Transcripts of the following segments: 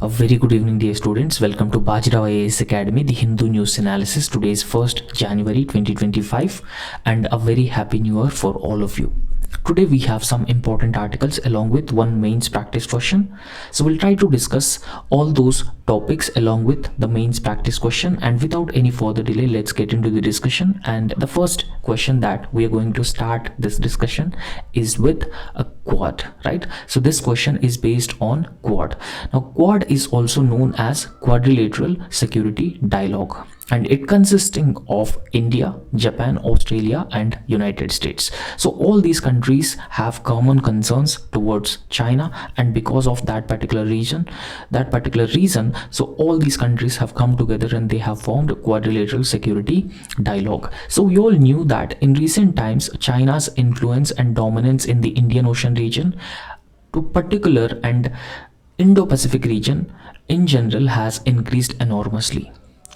A very good evening, dear students. Welcome to Bajirao IAS Academy, the Hindu news analysis. Today is 1st January 2025 and a very happy new year for all of you. Today we have some important articles along with one mains practice question. So we'll try to discuss all those topics along with the mains practice question, and without any further delay, let's get into the discussion. And the first question that we are going to start this discussion is with a Quad, right? So this question is based on Quad. Now Quad is also known as Quadrilateral Security Dialogue, and it consisting of India, Japan, Australia and United States. So all these countries have common concerns towards China, and because of that particular reason, so all these countries have come together and they have formed a Quadrilateral Security Dialogue. So we all knew that in recent times China's influence and dominance in the Indian Ocean region, to particular and Indo-Pacific region in general, has increased enormously.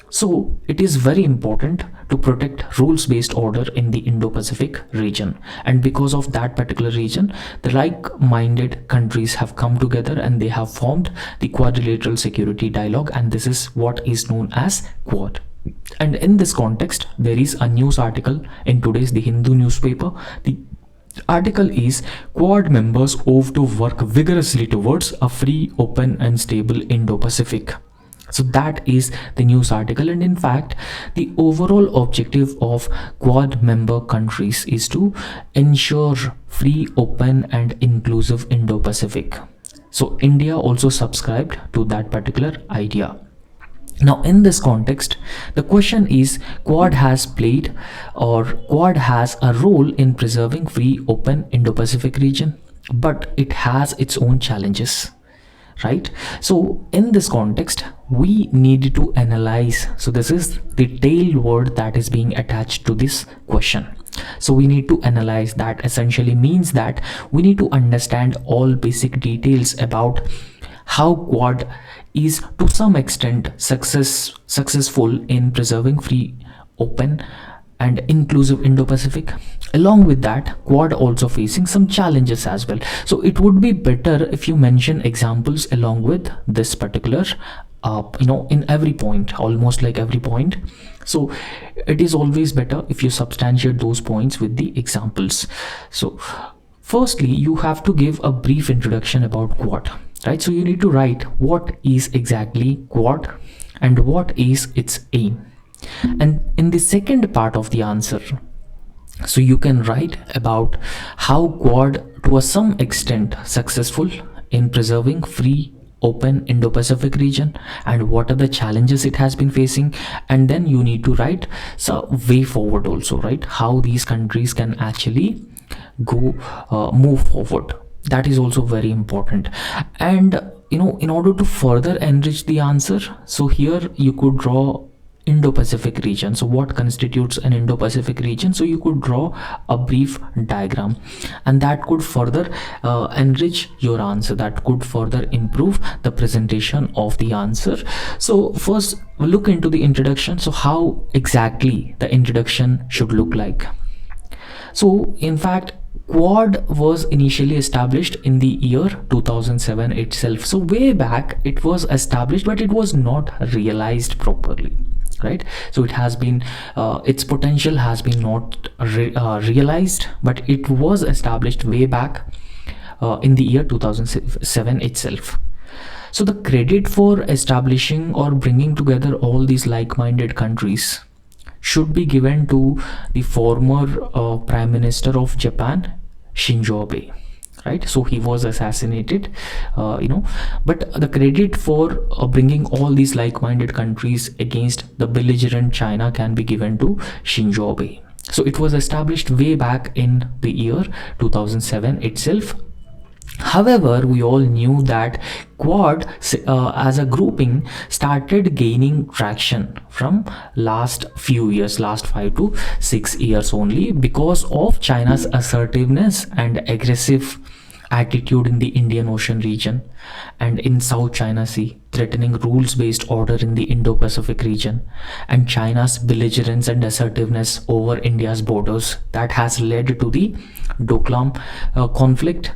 So it is very important to protect rules-based order in the Indo-Pacific region, and because of that particular region, the like-minded countries have come together and they have formed the Quadrilateral Security Dialogue, and this is what is known as Quad. And in this context, there is a news article in today's The Hindu newspaper. The article is Quad members owe to work vigorously towards a free, open and stable Indo-Pacific. So that is the news article, and in fact the overall objective of Quad member countries is to ensure free, open and inclusive Indo-Pacific. So India also subscribed to that particular idea. Now in this context, the question is, Quad has a role in preserving free, open Indo-Pacific region, but it has its own challenges, right? So in this context we need to analyze, so this is the tail word that is being attached to this question. So we need to analyze. That essentially means that we need to understand all basic details about how Quad is to some extent successful in preserving free, open and inclusive Indo-Pacific. Along with that, Quad also facing some challenges as well. So it would be better if you mention examples along with this particular in every point, almost like every point. So it is always better if you substantiate those points with the examples. So firstly, you have to give a brief introduction about Quad, right? So you need to write what is exactly Quad and what is its aim. And in the second part of the answer, so you can write about how Quad to some extent successful in preserving free, open Indo-Pacific region and what are the challenges it has been facing. And then you need to write so way forward also, right? How these countries can actually go move forward. That is also very important. And in order to further enrich the answer, so here you could draw Indo-Pacific region. So what constitutes an Indo-Pacific region? So you could draw a brief diagram, and that could further enrich your answer, that could further improve the presentation of the answer. So first we'll look into the introduction. So how exactly the introduction should look like. So in fact, Quad was initially established in the year 2007 itself. So way back it was established, but it was not realized properly, right? So it has been its potential has been not realized, but it was established way back in the year 2007 itself. So the credit for establishing or bringing together all these like-minded countries should be given to the former Prime Minister of Japan, Shinzo Abe, right? So he was assassinated, but the credit for bringing all these like-minded countries against the belligerent China can be given to Shinzo Abe. So it was established way back in the year 2007 itself. However, we all knew that Quad as a grouping started gaining traction from last few years, last 5 to 6 years only, because of China's assertiveness and aggressive attitude in the Indian Ocean region and in South China Sea, threatening rules-based order in the Indo-Pacific region, and China's belligerence and assertiveness over India's borders that has led to the Doklam conflict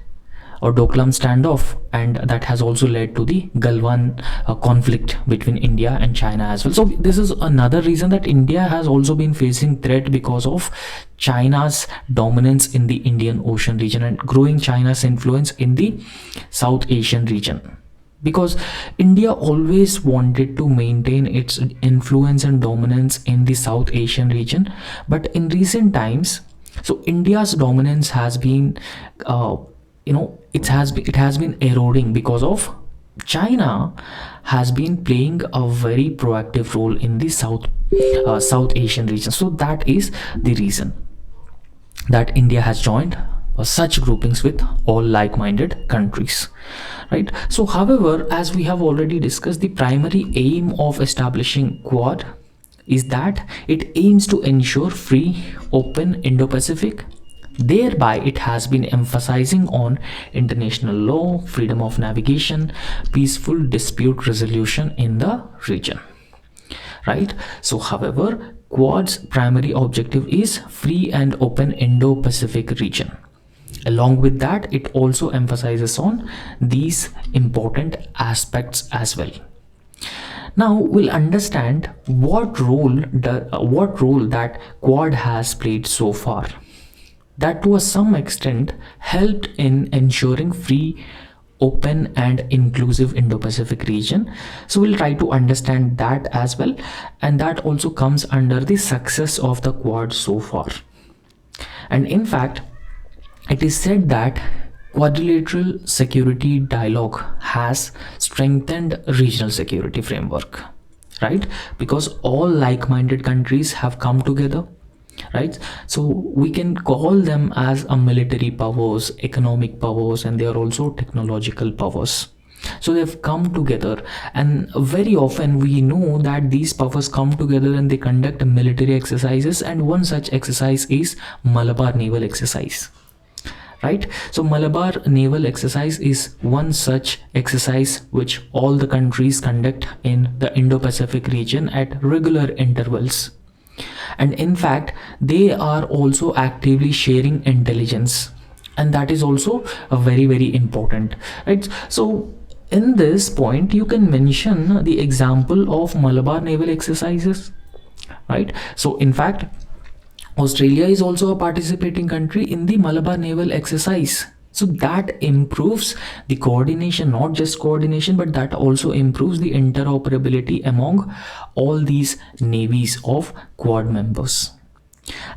or Doklam standoff, and that has also led to the Galwan conflict between India and China as well. So this is another reason that India has also been facing threat because of China's dominance in the Indian Ocean region and growing China's influence in the South Asian region. Because India always wanted to maintain its influence and dominance in the South Asian region, but in recent times, so India's dominance has been, it has been eroding because of China has been playing a very proactive role in the South Asian region. So that is the reason that India has joined such groupings with all like-minded countries, right? So however, as we have already discussed, the primary aim of establishing Quad is that it aims to ensure free, open Indo-Pacific. Thereby it has been emphasizing on international law, freedom of navigation, peaceful dispute resolution in the region, right? So however, Quad's primary objective is free and open Indo-Pacific region. Along with that, it also emphasizes on these important aspects as well. Now we'll understand what role that Quad has played so far, that to some extent helped in ensuring free, open and inclusive Indo-Pacific region. So we'll try to understand that as well, and that also comes under the success of the Quad so far. And in fact, it is said that quadrilateral security dialogue has strengthened regional security framework, right? Because all like-minded countries have come together, right? So we can call them as a military powers, economic powers, and they are also technological powers. So they've come together, and very often we know that these powers come together and they conduct military exercises, and one such exercise is Malabar Naval Exercise, right? So Malabar Naval Exercise is one such exercise which all the countries conduct in the Indo-Pacific region at regular intervals. And in fact, they are also actively sharing intelligence, and that is also a very important, right? So in this point, you can mention the example of Malabar Naval Exercises, right? So in fact, Australia is also a participating country in the Malabar Naval Exercise. So that improves the coordination, not just coordination, but that also improves the interoperability among all these navies of Quad members.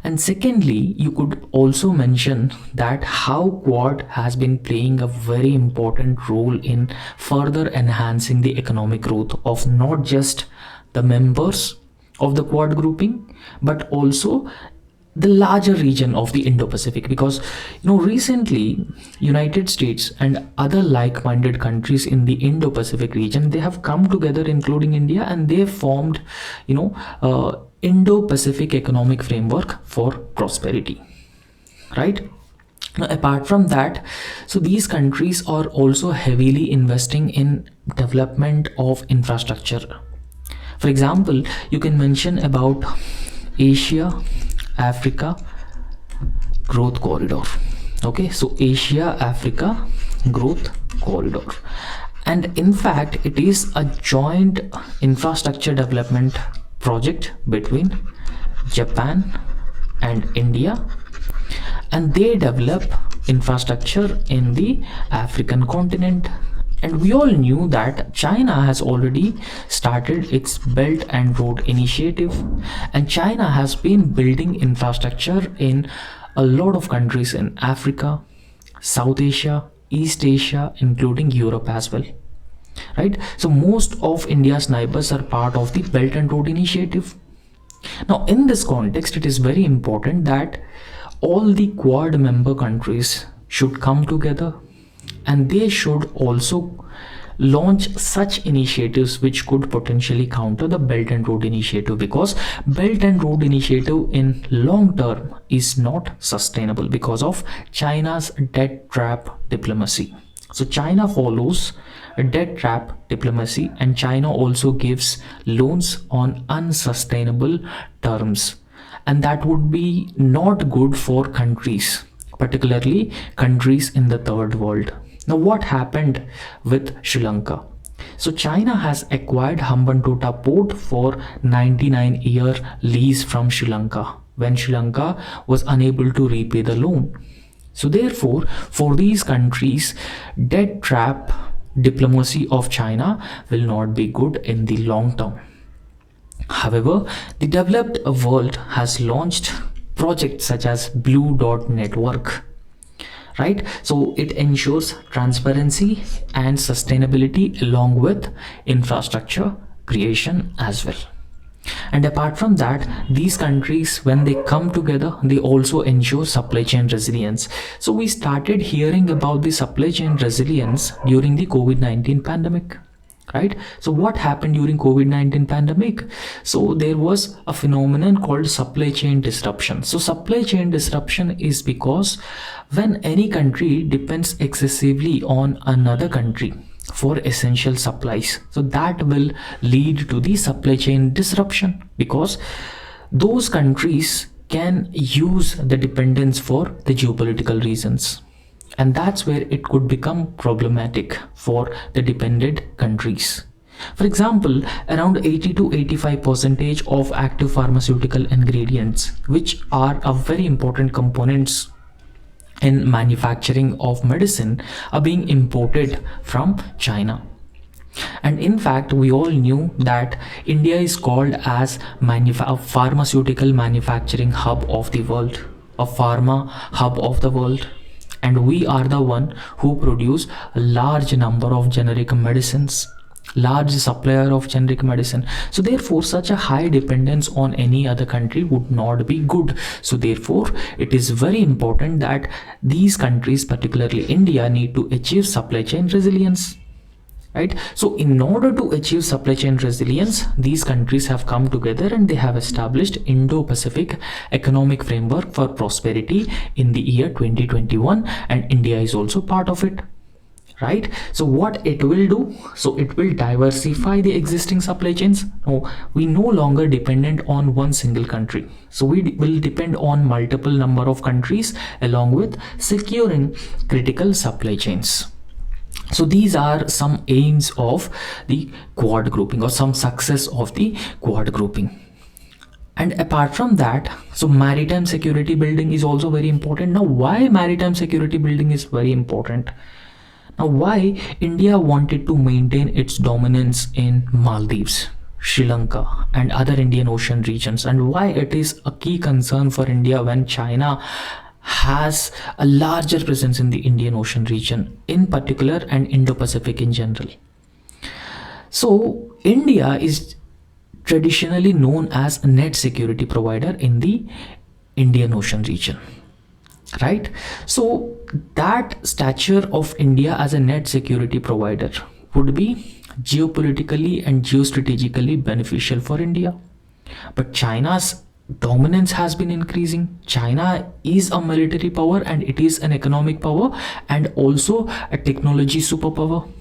And secondly, you could also mention that how Quad has been playing a very important role in further enhancing the economic growth of not just the members of the Quad grouping, but also the larger region of the Indo-Pacific. Because recently United States and other like-minded countries in the Indo-Pacific region, they have come together, including India, and they formed Indo-Pacific Economic Framework for Prosperity, right? Now, apart from that, so these countries are also heavily investing in development of infrastructure. For example, you can mention about Asia Africa Growth Corridor. Okay, so Asia Africa Growth Corridor, and in fact it is a joint infrastructure development project between Japan and India, and they develop infrastructure in the African continent. And we all knew that China has already started its Belt and Road Initiative, and China has been building infrastructure in a lot of countries in Africa, South Asia, East Asia, including Europe as well, right? So most of India's neighbors are part of the Belt and Road Initiative. Now in this context, it is very important that all the Quad member countries should come together, and they should also launch such initiatives which could potentially counter the Belt and Road Initiative, because Belt and Road Initiative in long term is not sustainable because of China's debt trap diplomacy. So China follows a debt trap diplomacy, and China also gives loans on unsustainable terms, and that would be not good for countries, particularly countries in the third world. Now, what happened with Sri Lanka? So China has acquired Hambantota port for 99-year lease from Sri Lanka when Sri Lanka was unable to repay the loan. So therefore, for these countries, debt trap diplomacy of China will not be good in the long term. However, the developed world has launched projects such as Blue Dot Network, right? So it ensures transparency and sustainability along with infrastructure creation as well. And apart from that, these countries, when they come together, they also ensure supply chain resilience. So we started hearing about the supply chain resilience during the COVID-19 pandemic, right? So what happened during COVID-19 pandemic? So there was a phenomenon called supply chain disruption. So supply chain disruption is because when any country depends excessively on another country for essential supplies, so that will lead to the supply chain disruption, because those countries can use the dependence for the geopolitical reasons, and that's where it could become problematic for the dependent countries. For example, around 80 to 85% of active pharmaceutical ingredients, which are a very important components in manufacturing of medicine, are being imported from China. And in fact, we all knew that India is called as a pharmaceutical manufacturing hub of the world, a pharma hub of the world. And we are the one who produce a large number of generic medicines, large supplier of generic medicine. So therefore, such a high dependence on any other country would not be good. So therefore, it is very important that these countries, particularly India, need to achieve supply chain resilience, right? So in order to achieve supply chain resilience, these countries have come together and they have established Indo-Pacific Economic Framework for Prosperity in the year 2021, and India is also part of it, right? So what it will do, so it will diversify the existing supply chains. Now we no longer dependent on one single country, so we will depend on multiple number of countries along with securing critical supply chains. So these are some aims of the quad grouping, or some success of the quad grouping. And apart from that, so maritime security building is also very important. Now why maritime security building is very important? Now why India wanted to maintain its dominance in Maldives, Sri Lanka and other Indian Ocean regions, and why it is a key concern for India when China has a larger presence in the Indian Ocean region in particular and Indo-Pacific in general. So India is traditionally known as a net security provider in the Indian Ocean region, right? So that stature of India as a net security provider would be geopolitically and geostrategically beneficial for India. But China's dominance has been increasing. China is a military power and it is an economic power and also a technology superpower,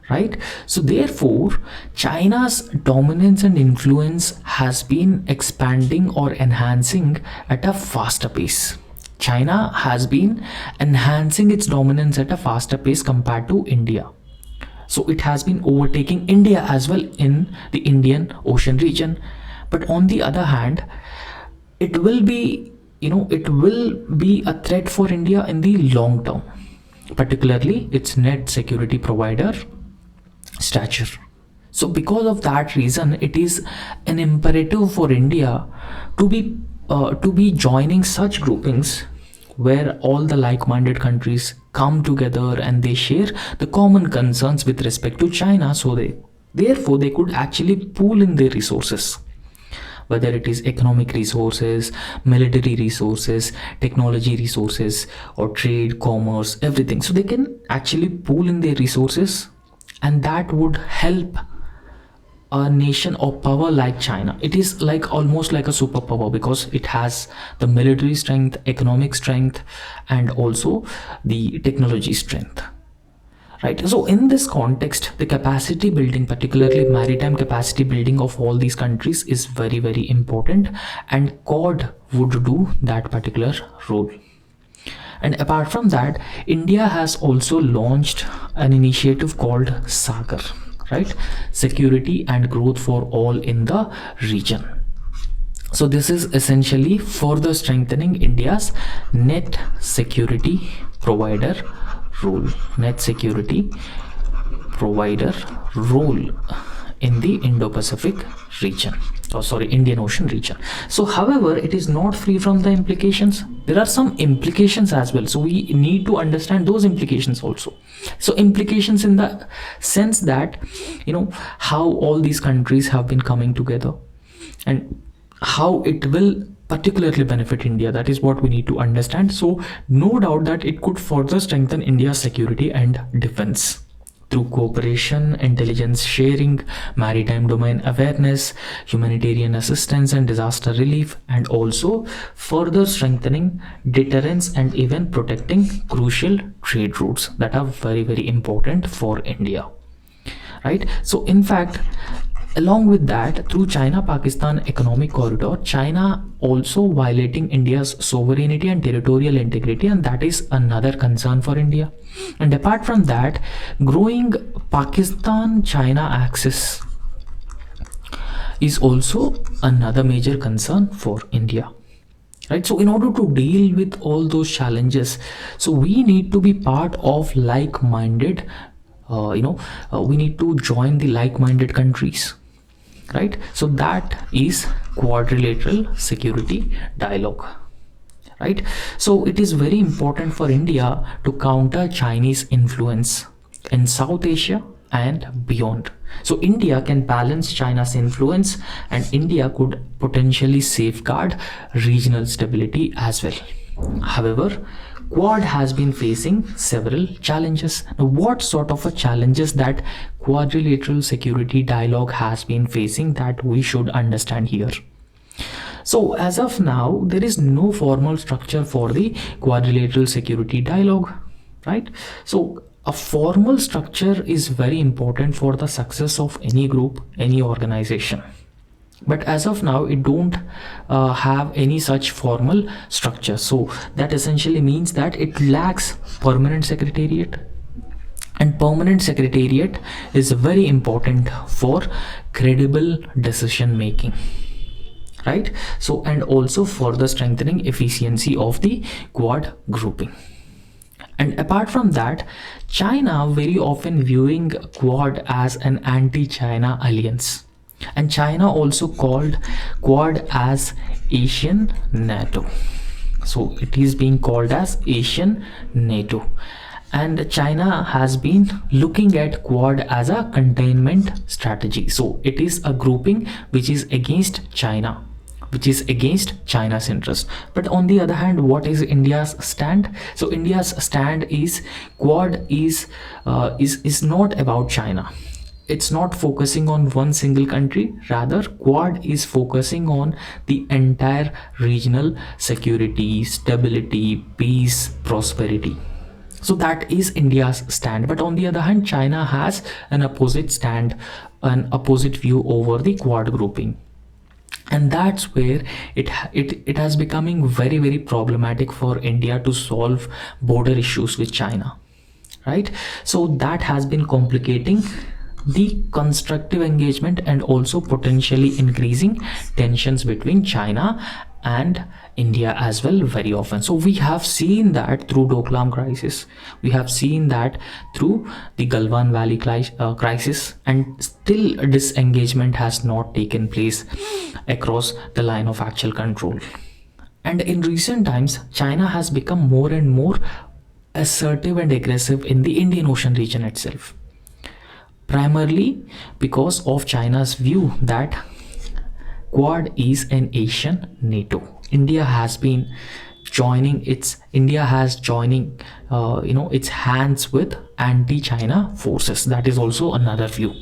right? So therefore, China's dominance and influence has been expanding or enhancing at a faster pace. China has been enhancing its dominance at a faster pace compared to India. So it has been overtaking India as well in the Indian Ocean region. But on the other hand, it will be, it will be a threat for India in the long term, particularly its net security provider stature. So because of that reason, it is an imperative for India to be joining such groupings where all the like-minded countries come together and they share the common concerns with respect to China. So therefore they could actually pool in their resources, whether it is economic resources, military resources, technology resources, or trade, commerce, everything. So they can actually pool in their resources, and that would help a nation of power like China. It is like almost like a superpower because it has the military strength, economic strength, and also the technology strength, right? So in this context, the capacity building, particularly maritime capacity building of all these countries, is very, very important, and Quad would do that particular role. And apart from that, India has also launched an initiative called Sagar, right? Security and growth for all in the region. So this is essentially further strengthening India's net security provider role. Net security provider role in the Indo-Pacific region, Indian Ocean region. So however, it is not free from the implications. There are some implications as well, so we need to understand those implications also. So implications in the sense that, how all these countries have been coming together and how it will particularly benefit India. That is what we need to understand. So no doubt that it could further strengthen India's security and defense through cooperation, intelligence sharing, maritime domain awareness, humanitarian assistance and disaster relief, and also further strengthening deterrence and even protecting crucial trade routes that are very, very important for India, right? So in fact, along with that, through China-Pakistan economic corridor, China also violating India's sovereignty and territorial integrity, and that is another concern for India. And apart from that, growing Pakistan-China axis is also another major concern for India, right? So in order to deal with all those challenges, so we need to be part of like-minded, we need to join the like-minded countries, right? So that is quadrilateral security dialogue, right? So it is very important for India to counter Chinese influence in South Asia and beyond. So India can balance China's influence, and India could potentially safeguard regional stability as well. However, Quad has been facing several challenges. Now, what sort of a challenges that quadrilateral security dialogue has been facing that we should understand here? So as of now, there is no formal structure for the quadrilateral security dialogue, right? So a formal structure is very important for the success of any group, any organization. But as of now, it don't have any such formal structure. So that essentially means that it lacks permanent secretariat, and permanent secretariat is very important for credible decision making, right? So and also further strengthening efficiency of the Quad grouping. And apart from that, China very often viewing Quad as an anti-China alliance. And China also called Quad as Asian NATO. So it is being called as Asian NATO. And China has been looking at Quad as a containment strategy. So it is a grouping which is against China, which is against China's interest. But on the other hand, what is India's stand? So India's stand is Quad is not about China. It's not focusing on one single country. Rather, Quad is focusing on the entire regional security, stability, peace, prosperity. So that is India's stand. But on the other hand, China has an opposite stand, an opposite view over the Quad grouping. And that's where it has becoming very, very problematic for India to solve border issues with China, right? So that has been complicating the constructive engagement and also potentially increasing tensions between China and India as well very often. So we have seen that through Doklam crisis, we have seen that through the Galwan Valley crisis, and still disengagement has not taken place across the line of actual control. And in recent times, China has become more and more assertive and aggressive in the Indian Ocean region itself, primarily because of China's view that Quad is an Asian NATO. India has joining its hands with anti-China forces. That is also another view.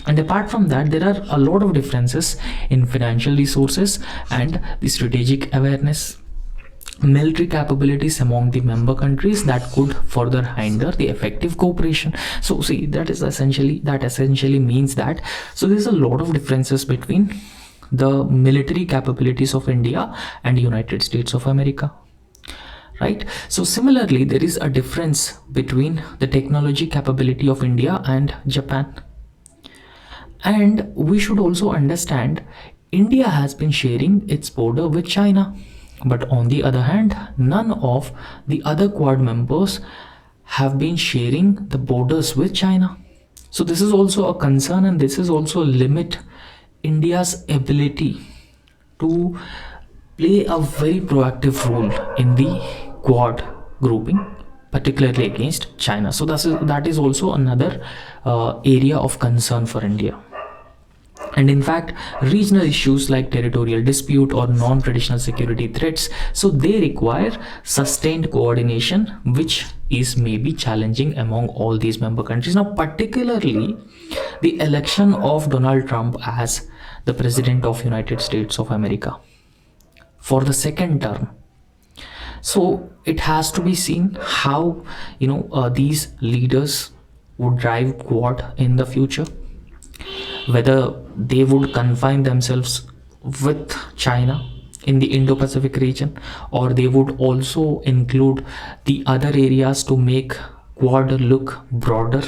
And apart from that, there are a lot of differences in financial resources and the strategic awareness, military capabilities among the member countries that could further hinder the effective cooperation. So see, that essentially means that there's a lot of differences between the military capabilities of India and the United States of America. right? So similarly, there is a difference between the technology capability of India and Japan. And we should also understand India has been sharing its border with China. But on the other hand, none of the other Quad members have been sharing the borders with China. So this is also a concern, and this is also limit India's ability to play a very proactive role in the Quad grouping, particularly against China. So that is also another area of concern for India. And in fact, regional issues like territorial dispute or non-traditional security threats, so they require sustained coordination, which is maybe challenging among all these member countries. Now, particularly the election of Donald Trump as the president of United States of America for the second term. So it has to be seen how these leaders would drive Quad in the future, whether they would confine themselves with China in the Indo-Pacific region, or they would also include the other areas to make Quad look broader,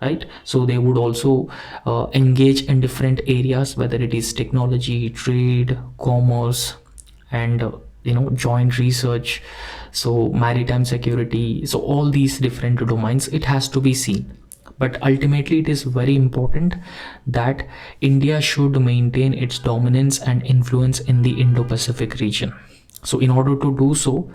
right? So they would also engage in different areas, whether it is technology, trade, commerce, and joint research, so maritime security, so all these different domains. It has to be seen. But ultimately, it is very important that India should maintain its dominance and influence in the Indo-Pacific region. So in order to do so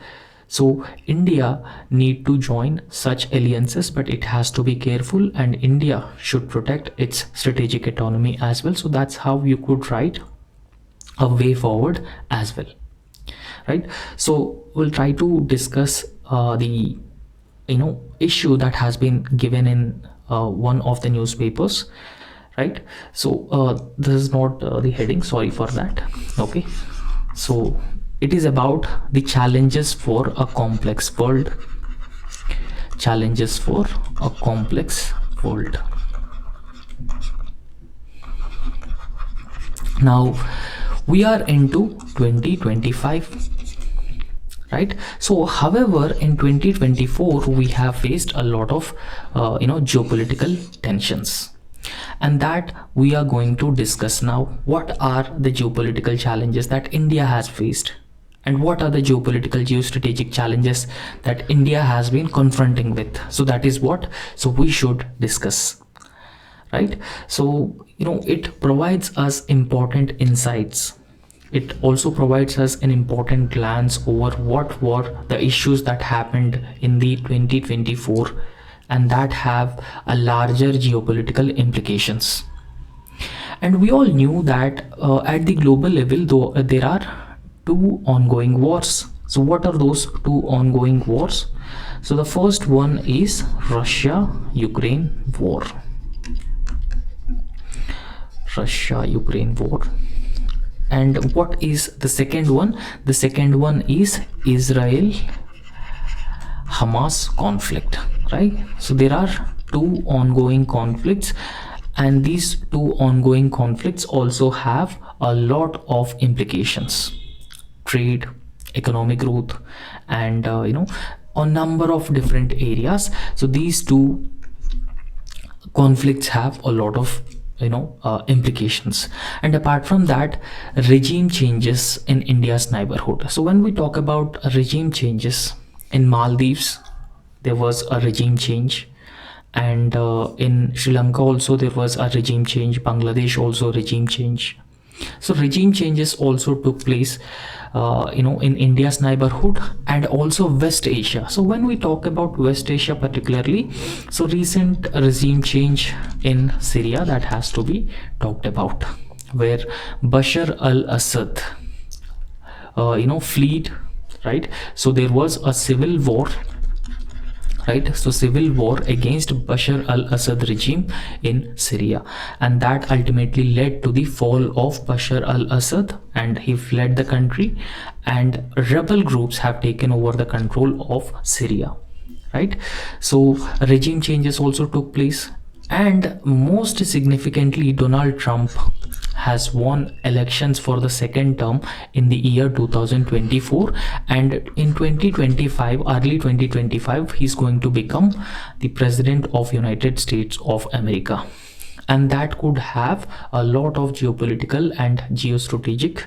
India need to join such alliances, but it has to be careful, and India should protect its strategic autonomy as well. So that's how you could write a way forward as well, right? So we'll try to discuss the issue that has been given in one of the newspapers, right? So this is not the heading, sorry for that. Okay, so it is about the challenges for a complex world. Challenges for a complex world. Now we are into 2025, right? So however, in 2024 we have faced a lot of geopolitical tensions, and that we are going to discuss now. What are the geopolitical challenges that India has faced, and what are the geopolitical geostrategic challenges that India has been confronting with? So that is what we should discuss, right? So it provides us important insights. It also provides us an important glance over what were the issues that happened in the 2024 and that have a larger geopolitical implications. And we all knew that at the global level, though, there are two ongoing wars. So what are those two ongoing wars? So the first one is Russia-Ukraine war. Russia-Ukraine war. And what is the second one? The second one is Israel-Hamas conflict, right? So there are two ongoing conflicts, and these two ongoing conflicts also have a lot of implications: trade, economic growth, and a number of different areas. So these two conflicts have a lot of implications. And apart from that, regime changes in India's neighborhood. So when we talk about regime changes, in Maldives there was a regime change, and in Sri Lanka also there was a regime change, Bangladesh also regime change. So regime changes also took place in India's neighborhood and also West Asia. So when we talk about West Asia particularly, so recent regime change in Syria, that has to be talked about, where Bashar al-Assad fled, right? So there was a civil war, right? So civil war against Bashar al-Assad regime in Syria, and that ultimately led to the fall of Bashar al-Assad, and he fled the country, and rebel groups have taken over the control of Syria, right? So regime changes also took place, and most significantly, Donald Trump has won elections for the second term in the year 2024, and in 2025, early 2025, he's going to become the president of United States of America. And that could have a lot of geopolitical and geostrategic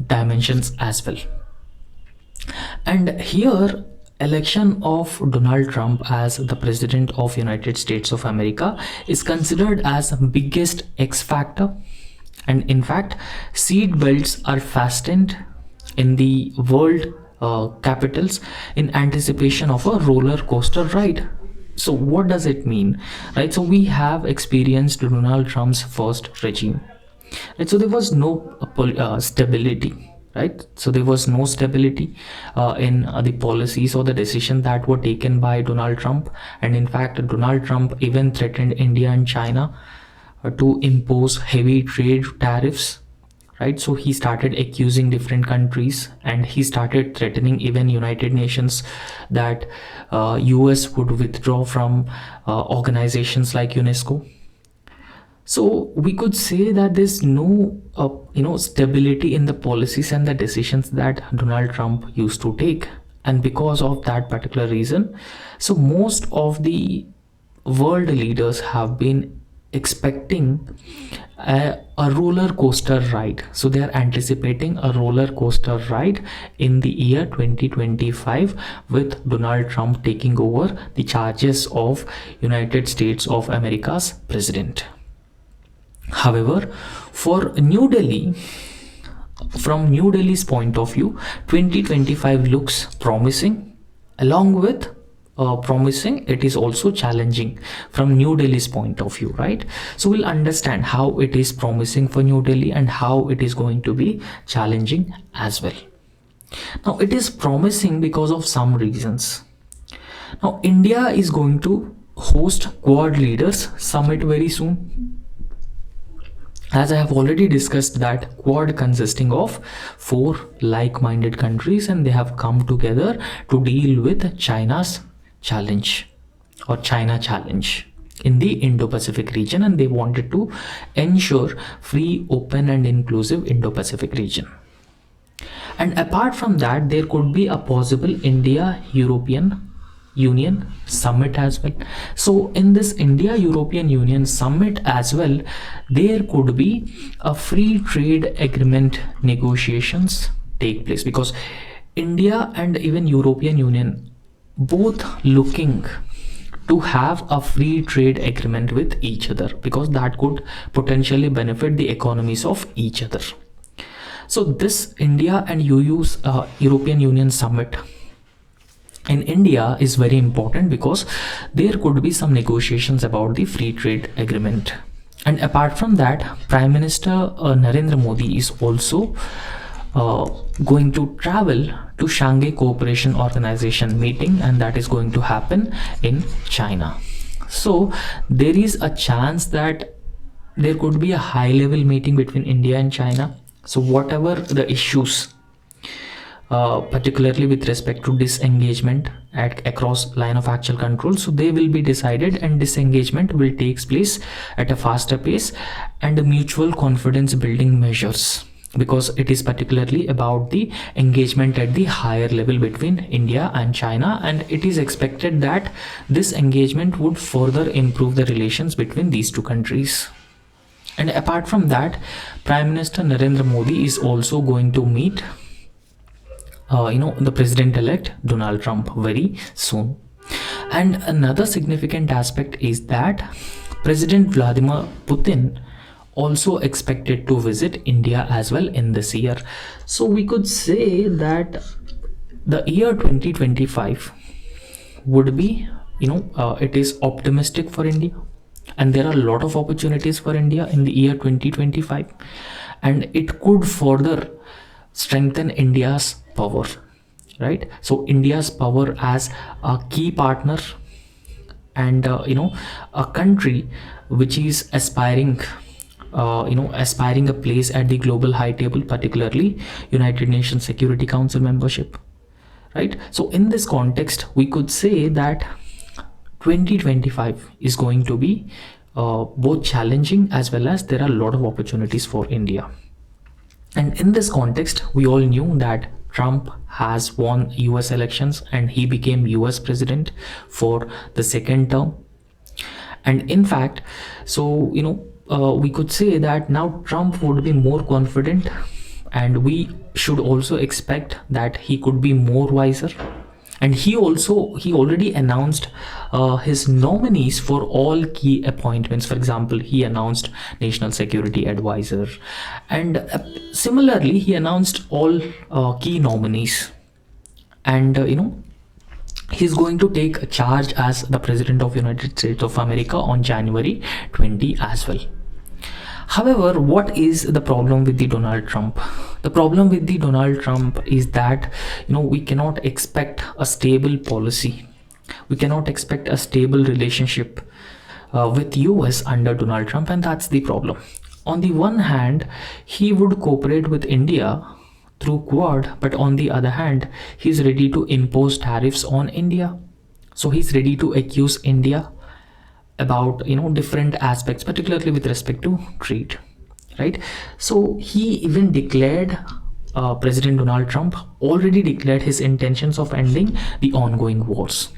dimensions as well. And here, election of Donald Trump as the president of United States of America is considered as biggest X factor. And in fact, seat belts are fastened in the world capitals in anticipation of a roller coaster ride. So what does it mean, right? So we have experienced Donald Trump's first regime, right? So there was no stability, right? So there was no stability in the policies or the decisions that were taken by Donald Trump. And in fact, Donald Trump even threatened India and China to impose heavy trade tariffs, right? So he started accusing different countries, and he started threatening even United Nations that US would withdraw from organizations like UNESCO. So we could say that there's no stability in the policies and the decisions that Donald Trump used to take. And because of that particular reason, so most of the world leaders have been expecting a roller coaster ride. So they are anticipating a roller coaster ride in the year 2025 with Donald Trump taking over the charges of United States of America's president. However, for New Delhi, from New Delhi's point of view, 2025 looks promising. Along with promising, it is also challenging from New Delhi's point of view, right? So we'll understand how it is promising for New Delhi and how it is going to be challenging as well. Now, it is promising because of some reasons. Now, India is going to host Quad Leaders Summit very soon. As I have already discussed, that Quad consisting of 4 like-minded countries, and they have come together to deal with China's challenge or China challenge in the Indo-Pacific region, and they wanted to ensure free, open and inclusive Indo-Pacific region. And apart from that, there could be a possible India-European Union summit as well. So in this India-European Union summit as well, there could be a free trade agreement negotiations take place, because India and even European Union both looking to have a free trade agreement with each other, because that could potentially benefit the economies of each other. So this India and EU's European Union summit in India is very important, because there could be some negotiations about the free trade agreement. And apart from that, Prime Minister Narendra Modi is also going to travel to Shanghai Cooperation Organization meeting, and that is going to happen in China. So there is a chance that there could be a high level meeting between India and China. So whatever the issues, particularly with respect to disengagement across line of actual control, so they will be decided, and disengagement will take place at a faster pace, and mutual confidence building measures, because it is particularly about the engagement at the higher level between India and China, and it is expected that this engagement would further improve the relations between these two countries. And apart from that, Prime Minister Narendra Modi is also going to meet the president-elect Donald Trump very soon. And another significant aspect is that President Vladimir Putin also expected to visit India as well in this year. So we could say that the year 2025 would be, it is optimistic for India, and there are a lot of opportunities for India in the year 2025, and it could further strengthen India's power, right? So India's power as a key partner, and a country which is aspiring a place at the global high table, particularly United Nations Security Council membership, right? So in this context, we could say that 2025 is going to be both challenging as well as there are a lot of opportunities for India. And in this context, we all knew that Trump has won US elections and he became US president for the second term. And in fact, so we could say that now Trump would be more confident, and we should also expect that he could be more wiser. And he already announced his nominees for all key appointments. For example, he announced national security advisor, and similarly he announced all key nominees. And he's going to take charge as the president of United States of America on January 20 as well. However, what is the problem with the Donald Trump? The problem with the Donald Trump is that we cannot expect a stable policy. We cannot expect a stable relationship with US under Donald Trump, and that's the problem. On the one hand, he would cooperate with India through Quad, but on the other hand, he's ready to impose tariffs on India. So he's ready to accuse India about different aspects, particularly with respect to trade, right? So he even declared, President Donald Trump already declared his intentions of ending the ongoing wars,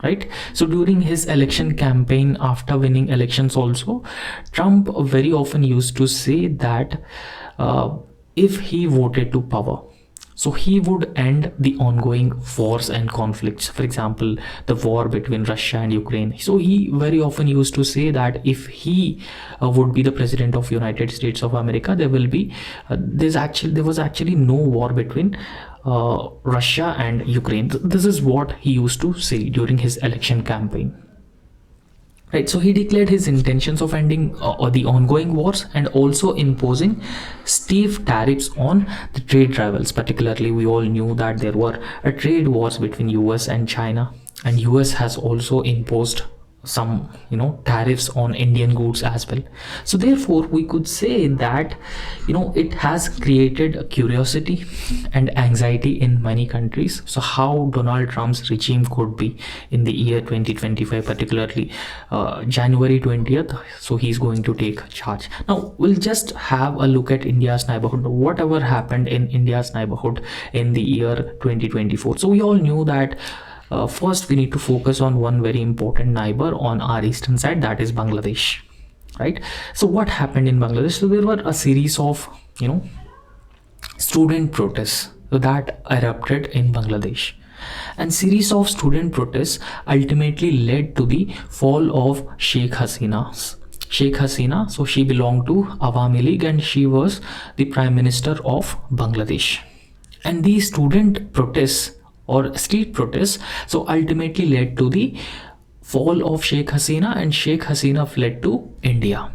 right? So during his election campaign, after winning elections also, Trump very often used to say that if he voted to power, so he would end the ongoing wars and conflicts. For example, the war between Russia and Ukraine. So he very often used to say that if he would be the president of United States of America, there was actually no war between Russia and Ukraine. This is what he used to say during his election campaign. Right, so he declared his intentions of ending the ongoing wars and also imposing stiff tariffs on the trade rivals. Particularly, we all knew that there were trade wars between US and China, and US has also imposed some tariffs on Indian goods as well. So therefore we could say that it has created curiosity and anxiety in many countries. So how Donald Trump's regime could be in the year 2025, particularly January 20th, so he's going to take charge. Now we'll just have a look at India's neighborhood, whatever happened in India's neighborhood in the year 2024. So we all knew that first we need to focus on one very important neighbor on our eastern side, that is Bangladesh, right? So what happened in Bangladesh? So there were a series of student protests that erupted in Bangladesh, and series of student protests ultimately led to the fall of Sheikh Hasina. So she belonged to Awami League and she was the Prime Minister of Bangladesh. And these student protests or street protests so ultimately led to the fall of Sheikh Hasina, and Sheikh Hasina fled to India,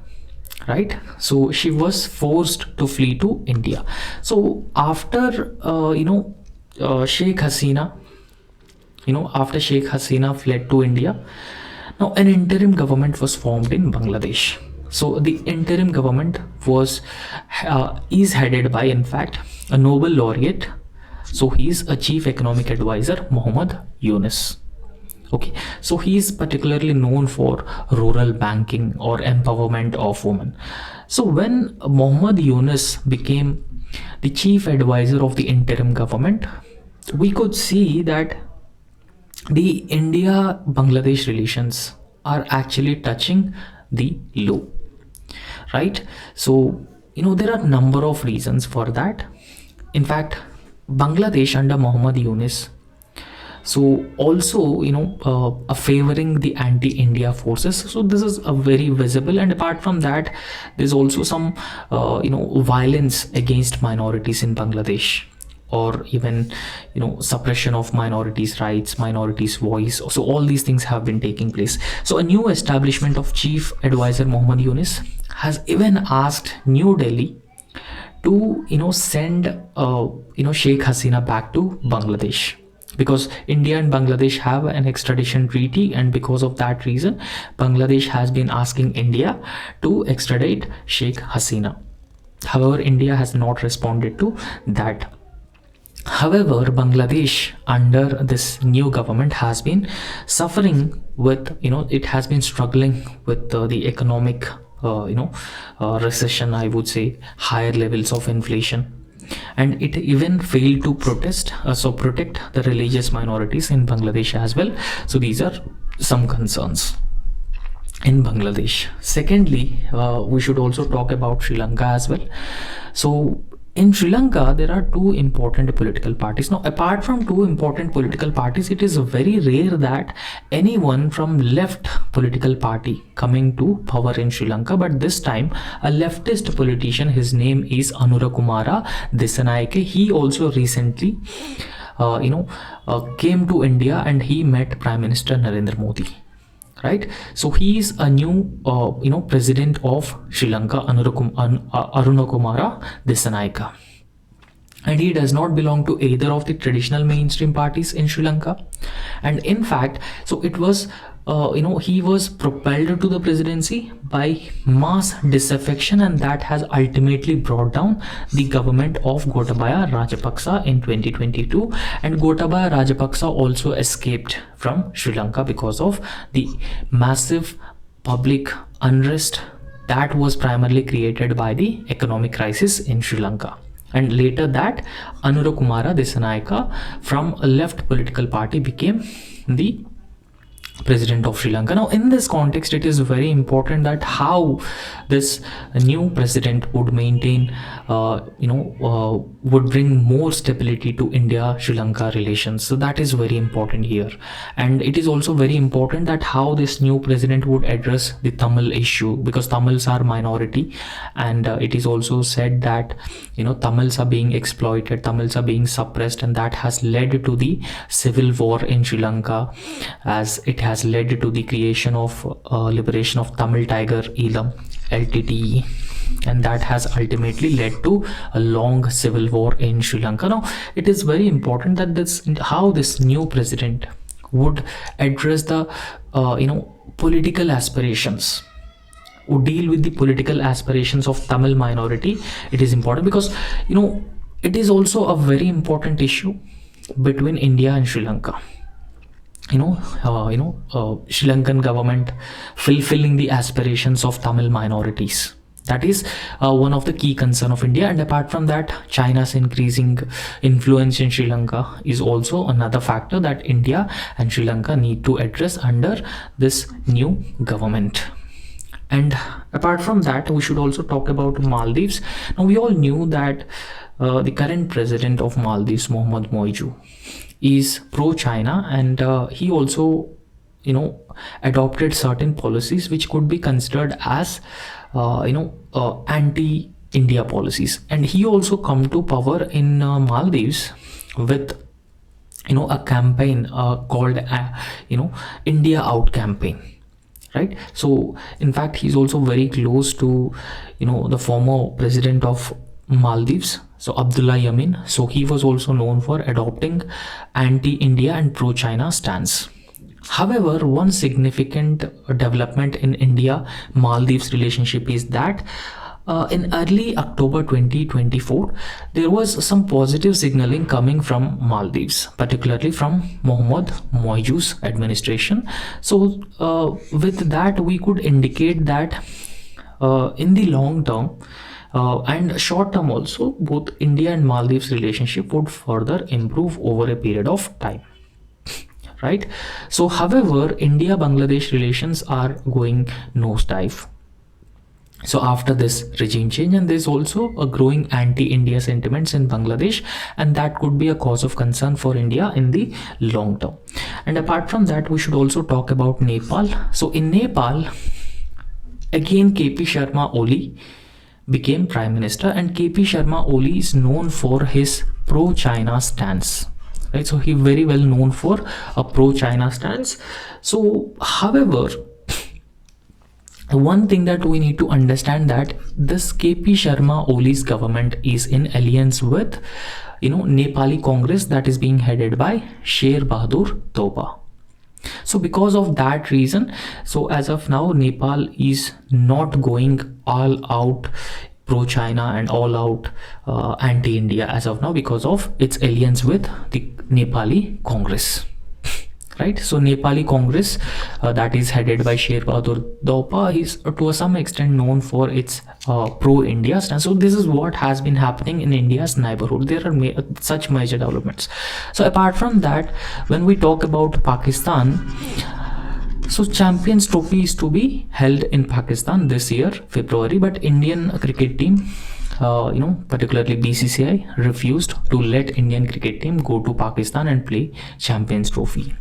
right? So she was forced to flee to India. So after Sheikh Hasina fled to India, now an interim government was formed in Bangladesh. So the interim government is headed by, in fact, a Nobel laureate. So he's a chief economic advisor, Muhammad Yunus. Okay, so he's particularly known for rural banking or empowerment of women. So when Muhammad Yunus became the chief advisor of the interim government, we could see that the India-Bangladesh relations are actually touching the low, right? So there are a number of reasons for that. In fact, Bangladesh under Muhammad Yunus, so also favoring the anti-India forces. So this is a very visible, and apart from that, there's also some violence against minorities in Bangladesh, or even suppression of minorities' rights, minorities' voice. So all these things have been taking place. So a new establishment of chief advisor Muhammad Yunus has even asked New Delhi to send Sheikh Hasina back to Bangladesh, because India and Bangladesh have an extradition treaty, and because of that reason Bangladesh has been asking India to extradite Sheikh Hasina. However, India has not responded to that. However, Bangladesh under this new government has been suffering with, it has been struggling with the economic, recession, I would say, higher levels of inflation. And it even failed to protect the religious minorities in Bangladesh as well. So these are some concerns in Bangladesh. Secondly, we should also talk about Sri Lanka as well. So in Sri Lanka, there are two important political parties. Now, apart from two important political parties, it is very rare that anyone from left political party coming to power in Sri Lanka. But this time, a leftist politician, his name is Anurakumara Dissanayake. He also recently, came to India and he met Prime Minister Narendra Modi. Right, so he is a new president of Sri Lanka, Arunakumara Dissanayake, and he does not belong to either of the traditional mainstream parties in Sri Lanka. And in fact, so it was he was propelled to the presidency by mass disaffection, and that has ultimately brought down the government of Gotabaya Rajapaksa in 2022. And Gotabaya Rajapaksa also escaped from Sri Lanka because of the massive public unrest that was primarily created by the economic crisis in Sri Lanka. And later that, Anurakumara Dissanayake from a left political party became the president of Sri Lanka. Now, in this context, it is very important that how this new president would maintain, would bring more stability to India-Sri Lanka relations. So that is very important here. And it is also very important that how this new president would address the Tamil issue, because Tamils are minority, and it is also said that Tamils are being exploited, Tamils are being suppressed, and that has led to the civil war in Sri Lanka, as it has led to the creation of liberation of Tamil Tiger Elam, LTTE, and that has ultimately led to a long civil war in Sri Lanka. Now, it is very important that how this new president would address the political aspirations, would deal with the political aspirations of Tamil minority. It is important because it is also a very important issue between India and Sri Lanka. Sri Lankan government fulfilling the aspirations of Tamil minorities. That is one of the key concern of India. And apart from that, China's increasing influence in Sri Lanka is also another factor that India and Sri Lanka need to address under this new government. And apart from that, we should also talk about Maldives. Now, we all knew that the current president of Maldives, Mohamed Moiju, is pro-China, and he also adopted certain policies which could be considered as anti-India policies. And he also come to power in Maldives with a campaign called India Out campaign, right? So in fact, he's also very close to the former president of Maldives, so Abdullah Yamin. So he was also known for adopting anti-India and pro-China stance. However, one significant development in India-Maldives relationship is that in early October 2024, there was some positive signaling coming from Maldives, particularly from Mohamed Moiju's administration. So with that, we could indicate that in the long term and short term also, both India and Maldives relationship would further improve over a period of time. Right? So however, India-Bangladesh relations are going nosedive. So after this regime change, and there's also a growing anti-India sentiments in Bangladesh, and that could be a cause of concern for India in the long term. And apart from that, we should also talk about Nepal. So in Nepal, again KP Sharma Oli became prime minister, and KP Sharma Oli is known for his pro-China stance. Right, so he very well known for a pro-China stance. So however, one thing that we need to understand that this KP Sharma Oli's government is in alliance with Nepali Congress that is being headed by Sher Bahadur Toba. So because of that reason, so as of now, Nepal is not going all out pro-China and all-out anti-India as of now because of its alliance with the Nepali Congress. Right, so Nepali Congress that is headed by Sher Bahadur Daupa is to some extent known for its pro-India stance. So this is what has been happening in India's neighborhood. There are such major developments. So apart from that, when we talk about Pakistan, so Champions Trophy is to be held in Pakistan this year, February, but Indian cricket team, particularly BCCI, refused to let Indian cricket team go to Pakistan and play Champions Trophy.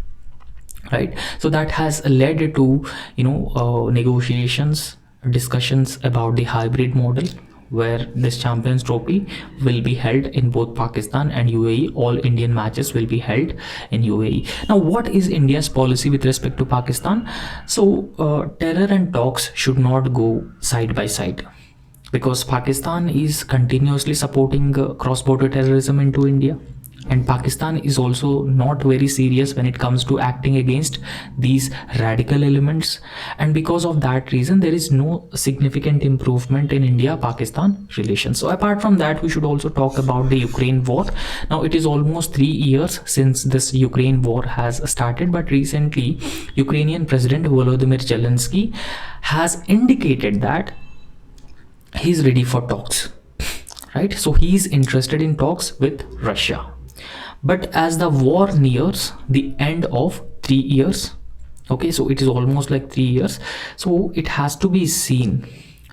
Right, so that has led to negotiations, discussions about the hybrid model where this Champions Trophy will be held in both Pakistan and UAE. All Indian matches will be held in UAE. Now, what is India's policy with respect to Pakistan? So terror and talks should not go side by side, because Pakistan is continuously supporting cross-border terrorism into India, and Pakistan is also not very serious when it comes to acting against these radical elements, and because of that reason there is no significant improvement in India-Pakistan relations. So apart from that, we should also talk about the Ukraine war. Now it is almost 3 years since this Ukraine war has started, but recently Ukrainian President Volodymyr Zelensky has indicated that he's ready for talks, right? So he's interested in talks with Russia. But as the war nears the end of 3 years, okay, so it is almost like 3 years, so it has to be seen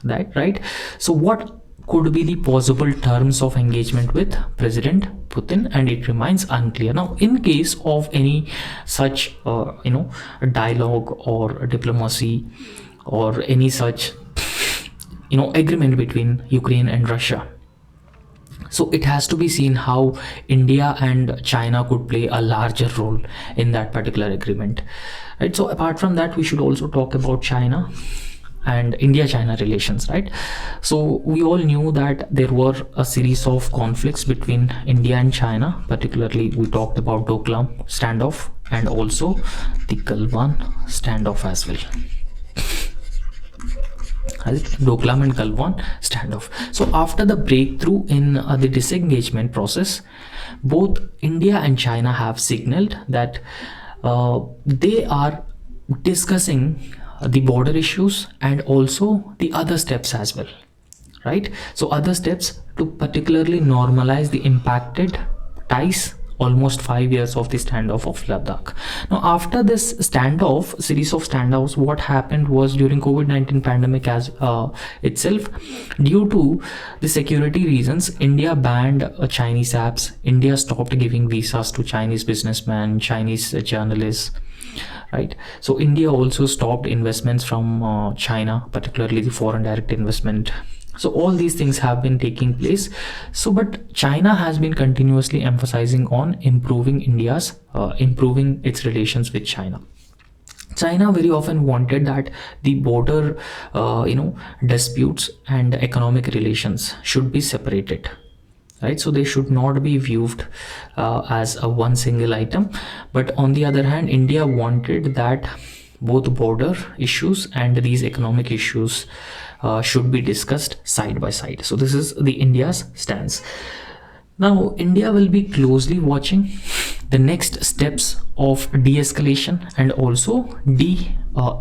that, right? So what could be the possible terms of engagement with President Putin, and it remains unclear. Now, in case of any such dialogue or diplomacy or any such agreement between Ukraine and Russia, so it has to be seen how India and China could play a larger role in that particular agreement, right? So apart from that, we should also talk about China and India-China relations, right? So we all knew that there were a series of conflicts between India and China. Particularly, we talked about Doklam standoff and also the Galwan standoff as well. Doklam and Galwan standoff. So after the breakthrough in the disengagement process, both India and China have signaled that they are discussing the border issues and also the other steps as well, right? So other steps to particularly normalize the impacted ties almost 5 years of the standoff of Ladakh. Now after this standoff, series of standoffs, what happened was during COVID-19 pandemic as itself, due to the security reasons, India banned Chinese apps. India stopped giving visas to Chinese businessmen, Chinese journalists, right? So India also stopped investments from China, particularly the foreign direct investment. So all these things have been taking place. So but China has been continuously emphasizing on improving its relations with China. China very often wanted that the border disputes and economic relations should be separated, right? So they should not be viewed as a one single item. But on the other hand, India wanted that both border issues and these economic issues should be discussed side by side. So this is the India's stance. Now India will be closely watching the next steps of de-escalation and also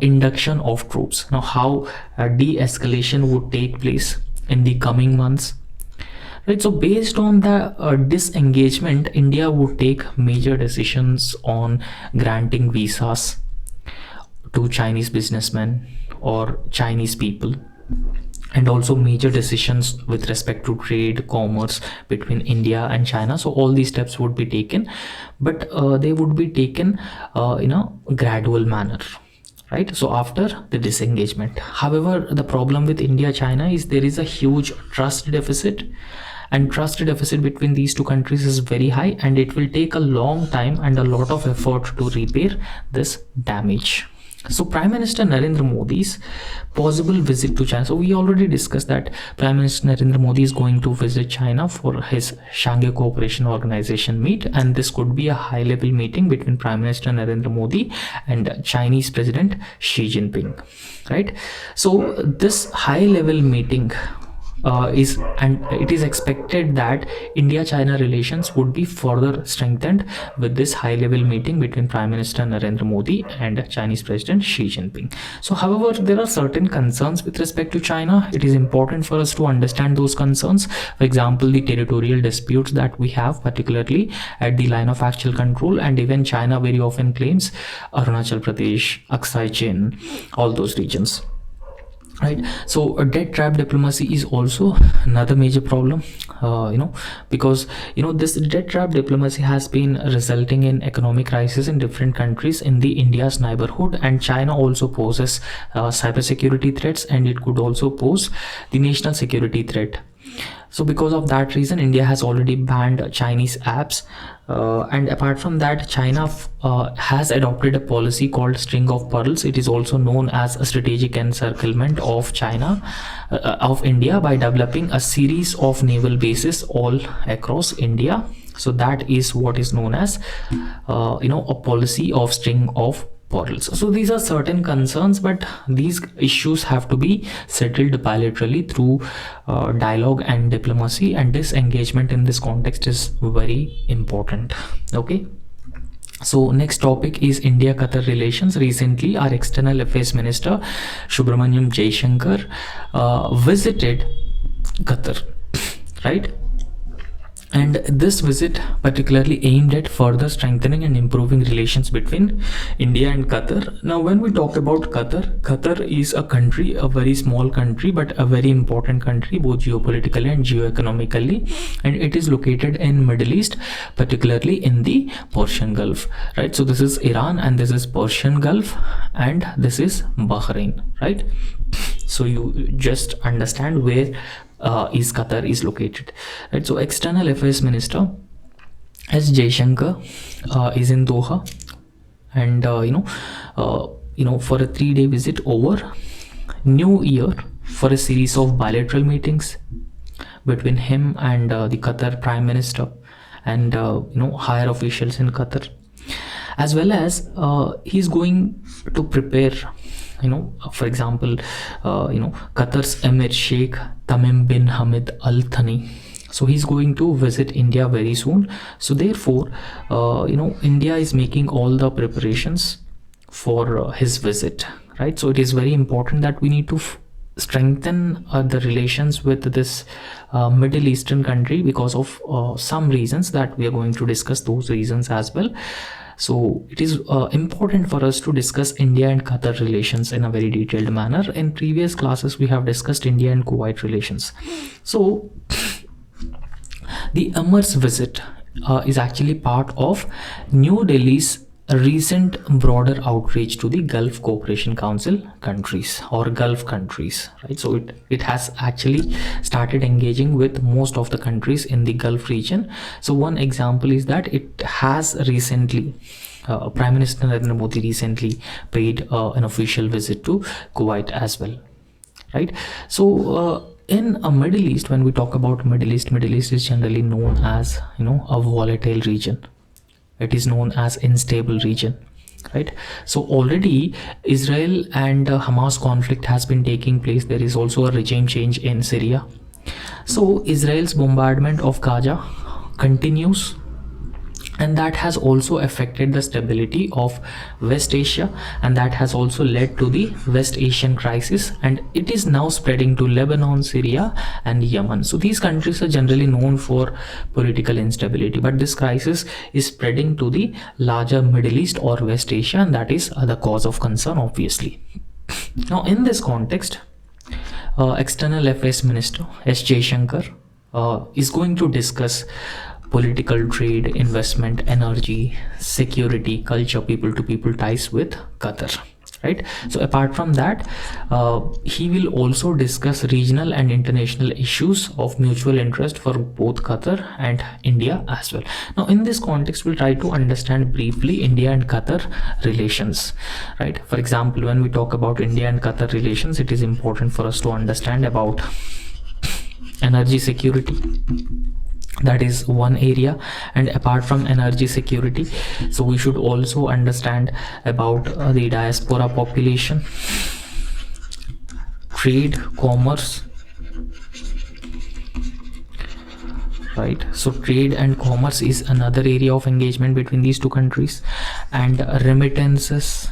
induction of troops. Now how de-escalation would take place in the coming months, right? So based on the disengagement, India would take major decisions on granting visas to Chinese businessmen or Chinese people, and also major decisions with respect to trade, commerce between India and China. So all these steps would be taken, but they would be taken in a gradual manner, right? So after the disengagement. However, the problem with India-China is there is a huge trust deficit, and trust deficit between these two countries is very high, and it will take a long time and a lot of effort to repair this damage. So Prime Minister Narendra Modi's possible visit to China. So we already discussed that Prime Minister Narendra Modi is going to visit China for his Shanghai Cooperation Organization meet, and this could be a high-level meeting between Prime Minister Narendra Modi and Chinese President Xi Jinping, right? So this high-level meeting is and it is expected that India-China relations would be further strengthened with this high-level meeting between Prime Minister Narendra Modi and Chinese President Xi Jinping. So, however, there are certain concerns with respect to China. It is important for us to understand those concerns. For example, the territorial disputes that we have, particularly at the line of actual control, and even China very often claims Arunachal Pradesh, Aksai Chin, all those regions. Right. So debt trap diplomacy is also another major problem, because this debt trap diplomacy has been resulting in economic crisis in different countries in the India's neighborhood, and China also poses cybersecurity threats, and it could also pose the national security threat. So because of that reason, India has already banned Chinese apps, and apart from that, China has adopted a policy called string of pearls. It is also known as a strategic encirclement of of India, by developing a series of naval bases all across India. So that is what is known as a policy of string of pearls. So these are certain concerns, but these issues have to be settled bilaterally through dialogue and diplomacy, and this engagement in this context is very important. Okay. So next topic is India-Qatar relations. Recently, our External Affairs Minister Subramaniam Jaishankar visited Qatar, right? And this visit particularly aimed at further strengthening and improving relations between India and Qatar. Now, when we talk about Qatar, Qatar is a country, a very small country, but a very important country, both geopolitically and geoeconomically, and it is located in Middle East, particularly in the Persian Gulf, right? So this is Iran, and this is Persian Gulf, and this is Bahrain, right? So you just understand where is Qatar is located, right? So External Affairs Minister S. Jaishankar is in Doha, and for a 3-day visit over New Year for a series of bilateral meetings between him and the Qatar Prime Minister and higher officials in Qatar, as well as he's going to prepare, for example, Qatar's Emir Sheikh Tamim bin Hamad Al Thani. So he's going to visit India very soon. So therefore, India is making all the preparations for his visit, right? So it is very important that we need to strengthen the relations with this Middle Eastern country because of some reasons that we are going to discuss those reasons as well. So it is important for us to discuss India and Qatar relations in a very detailed manner. In previous classes, we have discussed India and Kuwait relations. So the Amar's visit is actually part of New Delhi's recent broader outreach to the Gulf Cooperation Council countries or Gulf countries, right? So it has actually started engaging with most of the countries in the Gulf region. So one example is that it has recently Prime Minister Narendra Modi recently paid an official visit to Kuwait as well, right? So in a Middle East, when we talk about Middle East is generally known as a volatile region. It is known as unstable region, right? So already Israel and Hamas conflict has been taking place. There is also a regime change in Syria. So Israel's bombardment of Gaza continues, and that has also affected the stability of West Asia, and that has also led to the West Asian crisis, and it is now spreading to Lebanon, Syria and Yemen. So these countries are generally known for political instability, but this crisis is spreading to the larger Middle East or West Asia, and that is the cause of concern, obviously. Now in this context, External Affairs Minister S. Jaishankar is going to discuss political, trade, investment, energy, security, culture, people-to-people ties with Qatar, right? So apart from that, he will also discuss regional and international issues of mutual interest for both Qatar and India as well. Now in this context, we'll try to understand briefly India and Qatar relations, right? For example, when we talk about India and Qatar relations, it is important for us to understand about energy security. That is one area, and apart from energy security, so we should also understand about the diaspora population, trade, commerce, right? So trade and commerce is another area of engagement between these two countries, and remittances,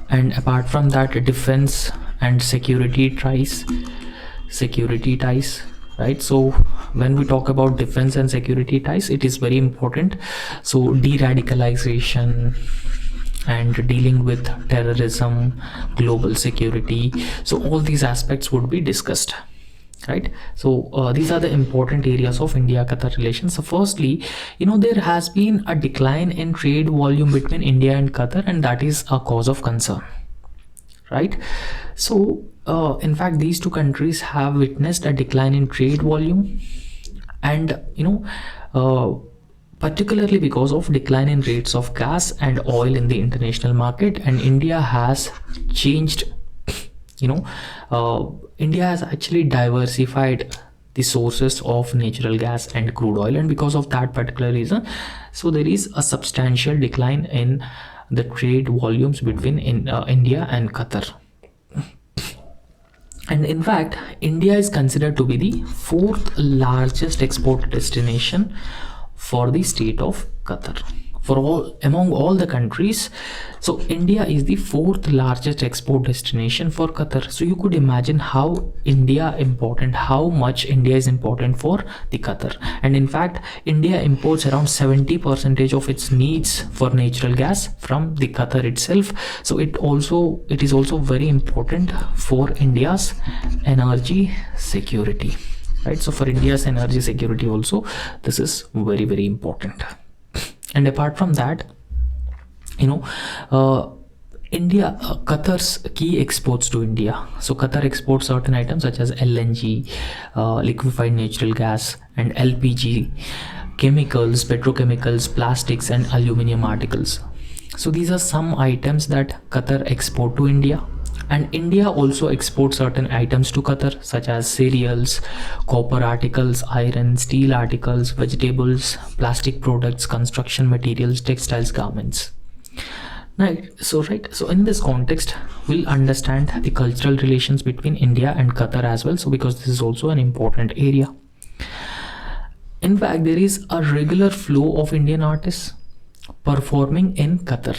and apart from that, defense and security ties, right? So when we talk about defense and security ties, it is very important. So de-radicalization and dealing with terrorism, global security, so all these aspects would be discussed, right? So these are the important areas of India-Qatar relations. So firstly, there has been a decline in trade volume between India and Qatar, and that is a cause of concern, right? So in fact, these two countries have witnessed a decline in trade volume, and particularly because of decline in rates of gas and oil in the international market. And India has changed, India has actually diversified the sources of natural gas and crude oil, and because of that particular reason, so there is a substantial decline in the trade volumes between India and Qatar. And in fact, India is considered to be the fourth largest export destination for the state of Qatar. Among all the countries, so India is the fourth largest export destination for Qatar. So you could imagine how much India is important for the Qatar. And in fact, India imports around 70% of its needs for natural gas from the Qatar itself. So it is also very important for India's energy security, right? So for India's energy security also, this is very, very important. And apart from that, Qatar's key exports to India. So Qatar exports certain items such as LNG, liquefied natural gas, and LPG, chemicals, petrochemicals, plastics, and aluminium articles. So these are some items that Qatar export to India. And India also exports certain items to Qatar, such as cereals, copper articles, iron, steel articles, vegetables, plastic products, construction materials, textiles, garments. Right. So in this context, we'll understand the cultural relations between India and Qatar as well. So because this is also an important area. In fact, there is a regular flow of Indian artists performing in Qatar.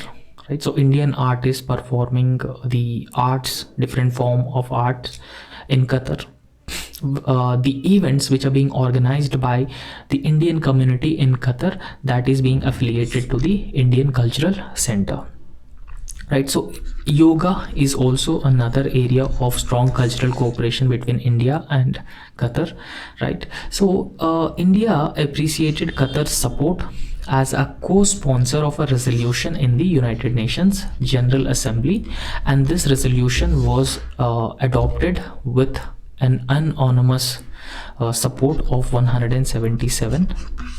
Right, so Indian artists performing the arts, different form of arts in Qatar. The events which are being organized by the Indian community in Qatar, that is being affiliated to the Indian Cultural Center. Right, so yoga is also another area of strong cultural cooperation between India and Qatar, right? So India appreciated Qatar's support as a co-sponsor of a resolution in the United Nations General Assembly, and this resolution was adopted with an unanimous support of 177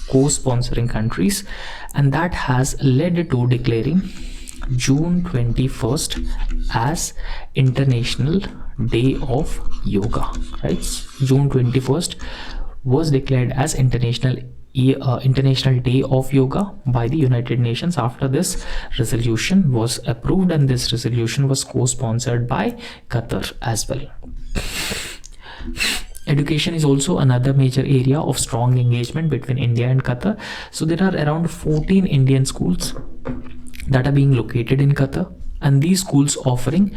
co-sponsoring countries, and that has led to declaring June 21st as International Day of Yoga, right? June 21st was declared as International Day of Yoga by the United Nations after this resolution was approved, and this resolution was co-sponsored by Qatar as well. Education is also another major area of strong engagement between India and Qatar. So there are around 14 Indian schools that are being located in Qatar, and these schools offering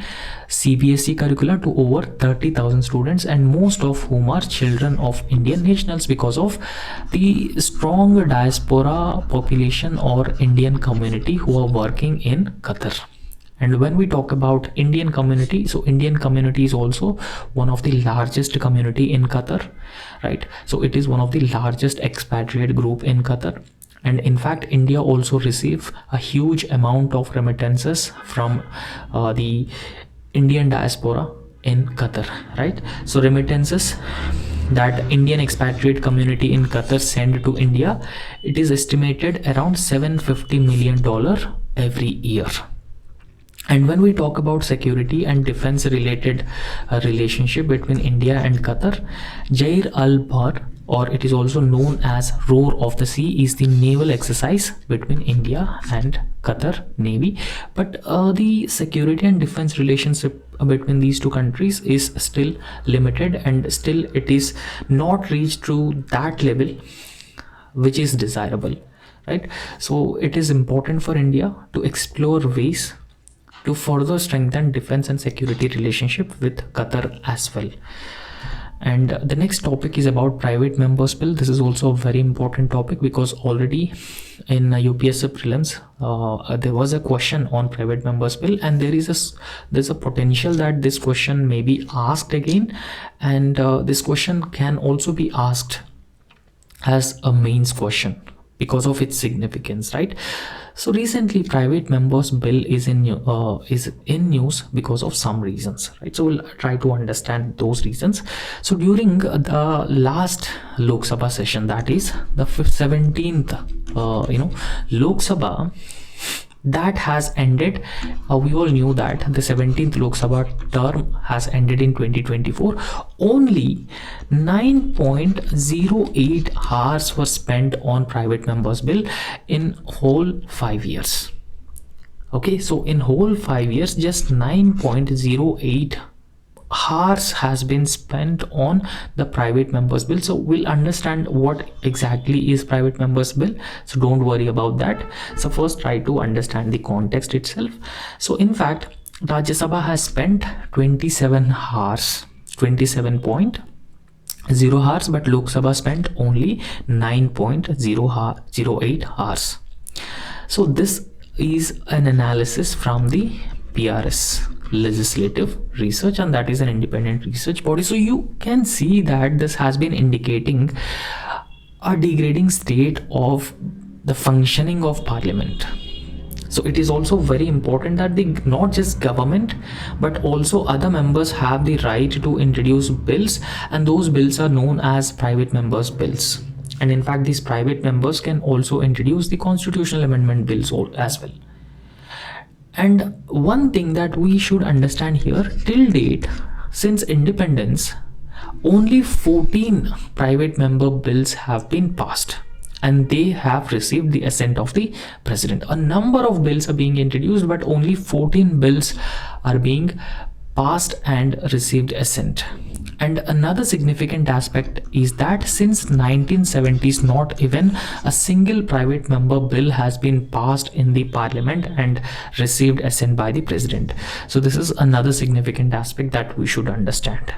CBSE curricula to over 30,000 students, and most of whom are children of Indian nationals because of the strong diaspora population or Indian community who are working in Qatar. And when we talk about Indian community, so Indian community is also one of the largest community in Qatar, right? So it is one of the largest expatriate group in Qatar. And in fact, India also receives a huge amount of remittances from the Indian diaspora in Qatar, right? So remittances that Indian expatriate community in Qatar send to India, it is estimated around $750 million every year. And when we talk about security and defense related relationship between India and Qatar, Jair al-Bahr, or it is also known as Roar of the Sea, is the naval exercise between India and Qatar Navy. But the security and defense relationship between these two countries is still limited, and still it is not reached to that level which is desirable, right? So it is important for India to explore ways to further strengthen defense and security relationship with Qatar as well. And the next topic is about private members bill. This is also a very important topic because already in UPSC prelims there was a question on private members bill, and there's a potential that this question may be asked again, and this question can also be asked as a mains question because of its significance, right? So recently private members bill is in news because of some reasons, right? So we'll try to understand those reasons. So during the last Lok Sabha session, that is the 17th Lok Sabha that has ended, we all knew that the 17th Lok Sabha term has ended in 2024. Only 9.08 hours were spent on private members bill in whole 5 years. Okay, so in whole 5 years, just 9.08 hours has been spent on the private members bill. So we'll understand what exactly is private members bill, so don't worry about that. So first try to understand the context itself. So in fact Rajya Sabha has spent 27 hours, 27.0 hours, but Lok Sabha spent only 9.08 hours. So this is an analysis from the PRS, Legislative Research, and that is an independent research body. So you can see that this has been indicating a degrading state of the functioning of parliament. So it is also very important that not just government but also other members have the right to introduce bills, and those bills are known as private members bills. And in fact these private members can also introduce the constitutional amendment bills as well. And one thing that we should understand here, till date, since independence, only 14 private member bills have been passed, and they have received the assent of the president. A number of bills are being introduced, but only 14 bills are being passed and received assent. And another significant aspect is that since 1970s, not even a single private member bill has been passed in the parliament and received assent by the president. So this is another significant aspect that we should understand.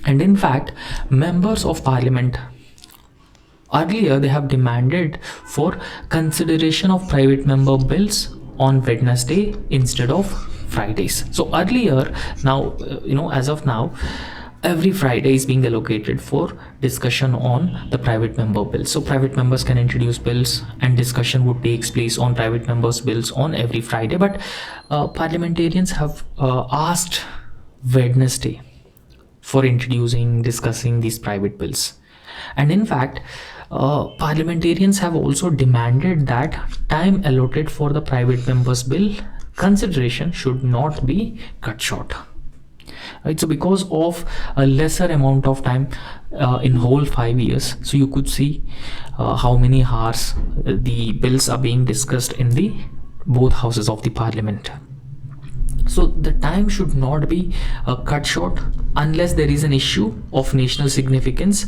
And in fact, members of parliament, earlier they have demanded for consideration of private member bills on Wednesday instead of Fridays. So earlier, now as of now, every Friday is being allocated for discussion on the private member bills. So private members can introduce bills and discussion would take place on private members bills on every Friday, but parliamentarians have asked Wednesday for discussing these private bills. And in fact parliamentarians have also demanded that time allotted for the private members bill consideration should not be cut short, right? So because of a lesser amount of time in whole 5 years, so you could see how many hours the bills are being discussed in the both houses of the parliament. So the time should not be cut short unless there is an issue of national significance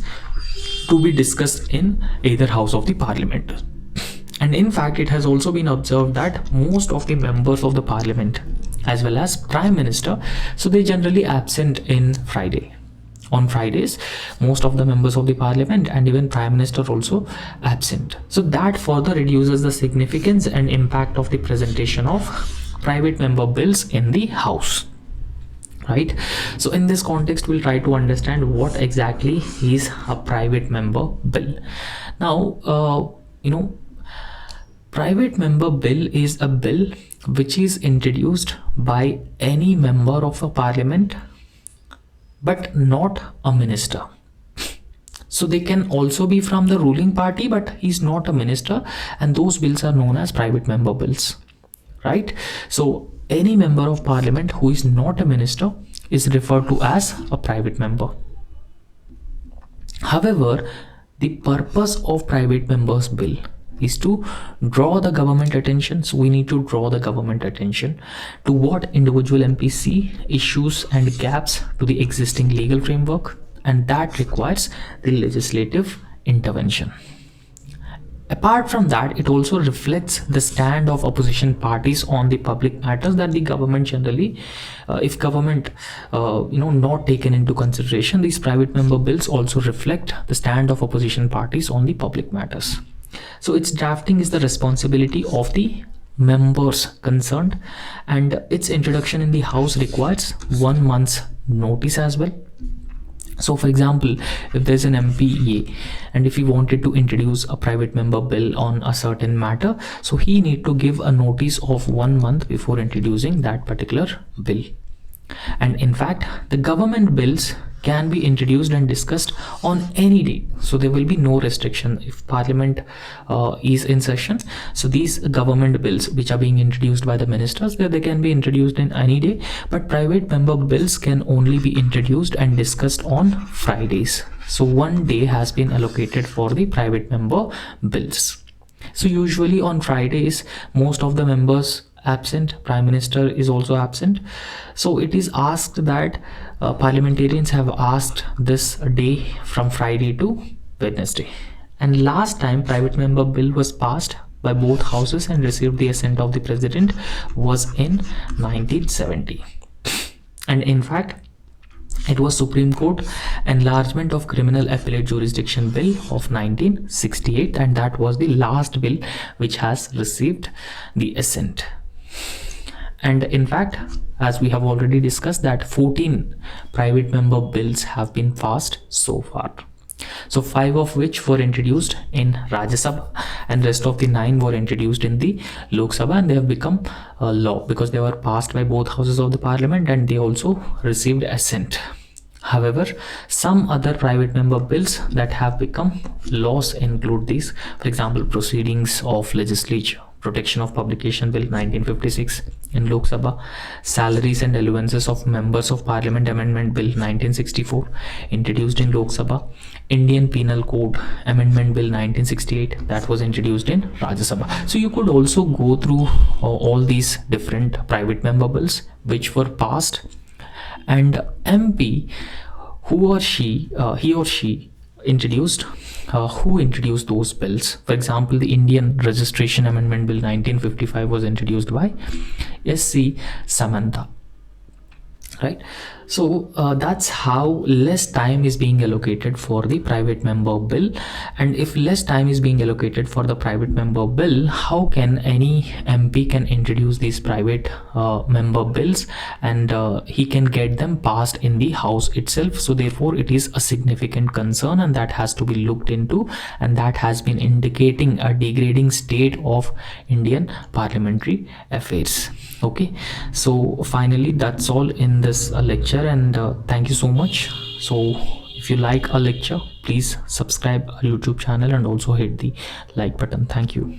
to be discussed in either house of the parliament. And in fact it has also been observed that most of the members of the parliament as well as prime minister, so they generally absent on Fridays. Most of the members of the parliament and even prime minister also absent. So that further reduces the significance and impact of the presentation of private member bills in the house, right? So in this context we'll try to understand what exactly is a private member bill. Now private member bill is a bill which is introduced by any member of a parliament but not a minister. So they can also be from the ruling party but he's not a minister, and those bills are known as private member bills, right? So any member of parliament who is not a minister is referred to as a private member. However, the purpose of private members bill is to draw the government attention. So we need to draw the government attention to what individual MPs see, issues and gaps to the existing legal framework, and that requires the legislative intervention. Apart from that, it also reflects the stand of opposition parties on the public matters that the government generally, if government not taken into consideration, these private member bills also reflect the stand of opposition parties on the public matters. So its drafting is the responsibility of the members concerned, and its introduction in the House requires 1 month's notice as well. So for example, if there's an MPA and if he wanted to introduce a private member bill on a certain matter, so he need to give a notice of 1 month before introducing that particular bill. And in fact, the government bills can be introduced and discussed on any day, so there will be no restriction if parliament is in session. So these government bills which are being introduced by the ministers, they can be introduced in any day, but private member bills can only be introduced and discussed on Fridays. So 1 day has been allocated for the private member bills. So usually on Fridays, most of the members absent, Prime Minister is also absent. So it is asked that parliamentarians have asked this day from Friday to Wednesday. And last time private member bill was passed by both houses and received the assent of the president was in 1970. And in fact, it was Supreme Court Enlargement of Criminal Appellate Jurisdiction Bill of 1968, and that was the last bill which has received the assent. And in fact, as we have already discussed, that 14 private member bills have been passed so far. So 5 of which were introduced in Rajya Sabha, and rest of the 9 were introduced in the Lok Sabha, and they have become law because they were passed by both houses of the parliament and they also received assent. However, some other private member bills that have become laws include these. For example, Proceedings of Legislature, Protection of Publication Bill 1956 in Lok Sabha, Salaries and Allowances of Members of Parliament Amendment Bill 1964 introduced in Lok Sabha, Indian Penal Code Amendment Bill 1968 that was introduced in Rajya Sabha. So you could also go through all these different private member bills which were passed, and MP he or she introduced who introduced those bills. For example, the Indian Registration Amendment Bill 1955 was introduced by SC Samantha, right? So that's how less time is being allocated for the private member bill. And if less time is being allocated for the private member bill, how can any MP can introduce these private member bills and he can get them passed in the House itself? So therefore it is a significant concern, and that has to be looked into, and that has been indicating a degrading state of Indian parliamentary affairs. Okay, so finally that's all in this lecture, and thank you so much. So if you like a lecture, please subscribe our YouTube channel and also hit the like button. Thank you.